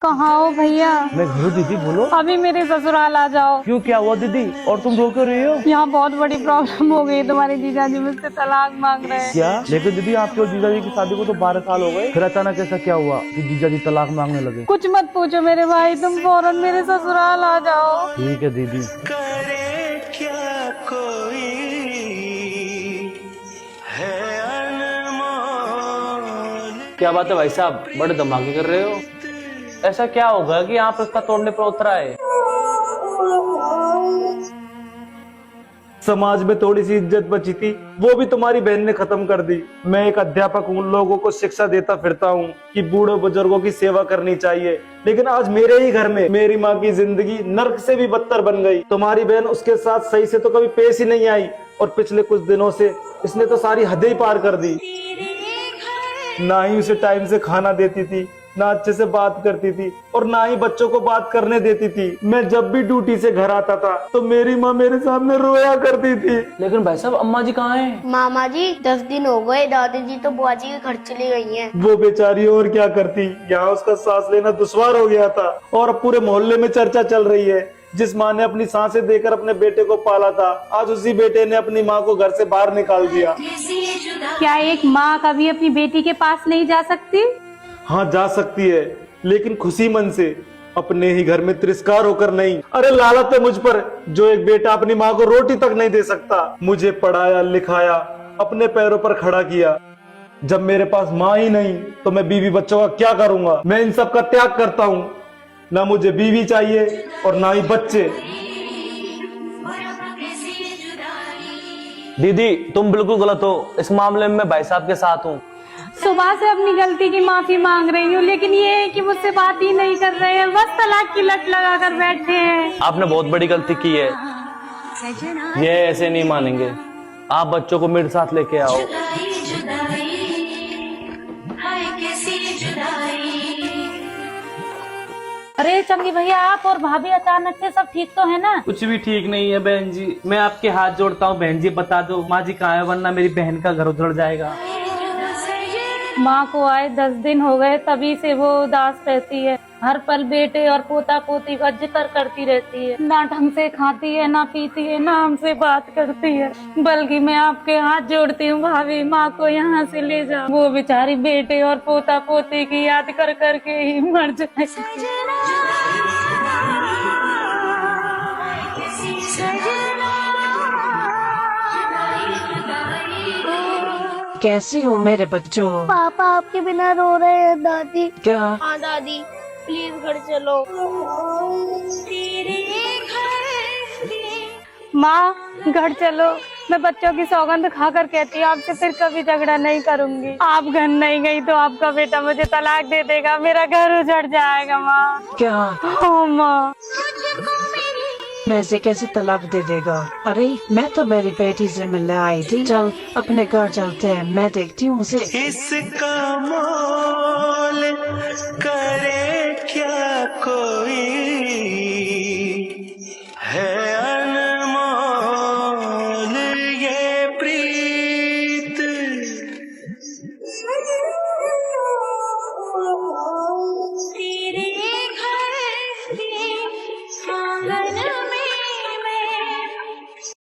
कहाँ हो भैया? मैं घर हूँ दीदी, बोलो। अभी मेरे ससुराल आ जाओ। क्यों, क्या हुआ दीदी? और तुम रो क्यों रही हो? यहाँ बहुत बड़ी प्रॉब्लम हो गई, तुम्हारे जीजाजी मुझसे तलाक मांग रहे हैं। क्या? लेकिन दीदी आपके और जीजाजी की शादी को तो 12 साल हो गए, फिर अचानक ऐसा क्या हुआ कि जीजाजी तलाक मांगने लगे? कुछ मत पूछो मेरे भाई, तुम फौरन मेरे ससुराल आ जाओ। ठीक है दीदी। करे क्या कोई है अनमोल। क्या बात है भाई साहब, बड़े धमाके कर रहे हो? ऐसा क्या होगा कि आप रिश्ता तोड़ने पर उतरा है? समाज में थोड़ी सी इज्जत बची थी, वो भी तुम्हारी बहन ने खत्म कर दी। मैं एक अध्यापक हूँ, लोगों को शिक्षा देता फिरता हूँ कि बूढ़े बुजुर्गों की सेवा करनी चाहिए, लेकिन आज मेरे ही घर में मेरी माँ की जिंदगी नर्क से भी बदतर बन गई। तुम्हारी बहन उसके साथ सही से तो कभी पेश ही नहीं आई, और पिछले कुछ दिनों से इसने तो सारी हदें ही पार कर दी। ना ही उसे टाइम से खाना देती थी, ना अच्छे से बात करती थी, और ना ही बच्चों को बात करने देती थी। मैं जब भी ड्यूटी से घर आता था तो मेरी माँ मेरे सामने रोया करती थी। लेकिन भाई साहब, अम्मा जी कहाँ हैं? मामा जी 10 दिन हो गए, दादी जी तो बुआ जी के घर चली गई हैं। वो बेचारी और क्या करती, यहाँ उसका सांस लेना दुश्वार हो गया था, और अब पूरे मोहल्ले में चर्चा चल रही है। जिस माँ ने अपनी सांसें देकर अपने बेटे को पाला था, आज उसी बेटे ने अपनी माँ को घर से बाहर निकाल दिया। क्या एक माँ कभी अपनी बेटी के पास नहीं जा सकती? हाँ जा सकती है, लेकिन खुशी मन से, अपने ही घर में तिरस्कार होकर नहीं। अरे लालत है मुझ पर, जो एक बेटा अपनी माँ को रोटी तक नहीं दे सकता। मुझे पढ़ाया लिखाया, अपने पैरों पर खड़ा किया। जब मेरे पास माँ ही नहीं तो मैं बीवी बच्चों का क्या करूंगा? मैं इन सब का त्याग करता हूँ। ना मुझे बीवी चाहिए और ना ही बच्चे। दीदी, तुम बिल्कुल गलत हो। इस मामले में मैं भाई साहब के साथ हूँ। सुबह से अपनी गलती की माफी मांग रही हूँ, लेकिन ये है कि मुझसे बात ही नहीं कर रहे हैं, बस तलाक की लत लगा कर बैठे हैं। आपने बहुत बड़ी गलती की है, ये ऐसे नहीं मानेंगे। आप बच्चों को मेरे साथ लेके आओ। अरे चंगी भैया, आप और भाभी अचानक से, सब ठीक तो है ना? कुछ भी ठीक नहीं है बहन जी। मैं आपके हाथ जोड़ता हूँ बहन जी, बता दो माँ जी कहाँ है, वरना मेरी बहन का घर उजड़ जाएगा। माँ को आए 10 दिन हो गए, तभी से वो उदास रहती है। हर पल बेटे और पोता पोती का जिक्र करती रहती है। ना ढंग से खाती है, ना पीती है, ना हमसे बात करती है। बल्कि मैं आपके हाथ जोड़ती हूँ भाभी, माँ को यहाँ से ले जाओ। वो बेचारी बेटे और पोता पोती की याद कर करके ही मर जाए। कैसी हो मेरे बच्चों? पापा आपके बिना रो रहे हैं। दादी। क्या? हाँ दादी, प्लीज घर चलो। माँ घर चलो, मैं बच्चों की सौगंध खाकर कहती हूँ आपसे फिर कभी झगड़ा नहीं करूँगी। आप घर नहीं गई तो आपका बेटा मुझे तलाक दे देगा, मेरा घर उजड़ जाएगा। माँ। क्या? हाँ माँ। वैसे कैसे तलाक दे देगा? अरे मैं तो मेरी बेटी से मिलने आई थी। चल अपने घर चलते हैं, मैं देखती हूँ उसे। इसका मोल करे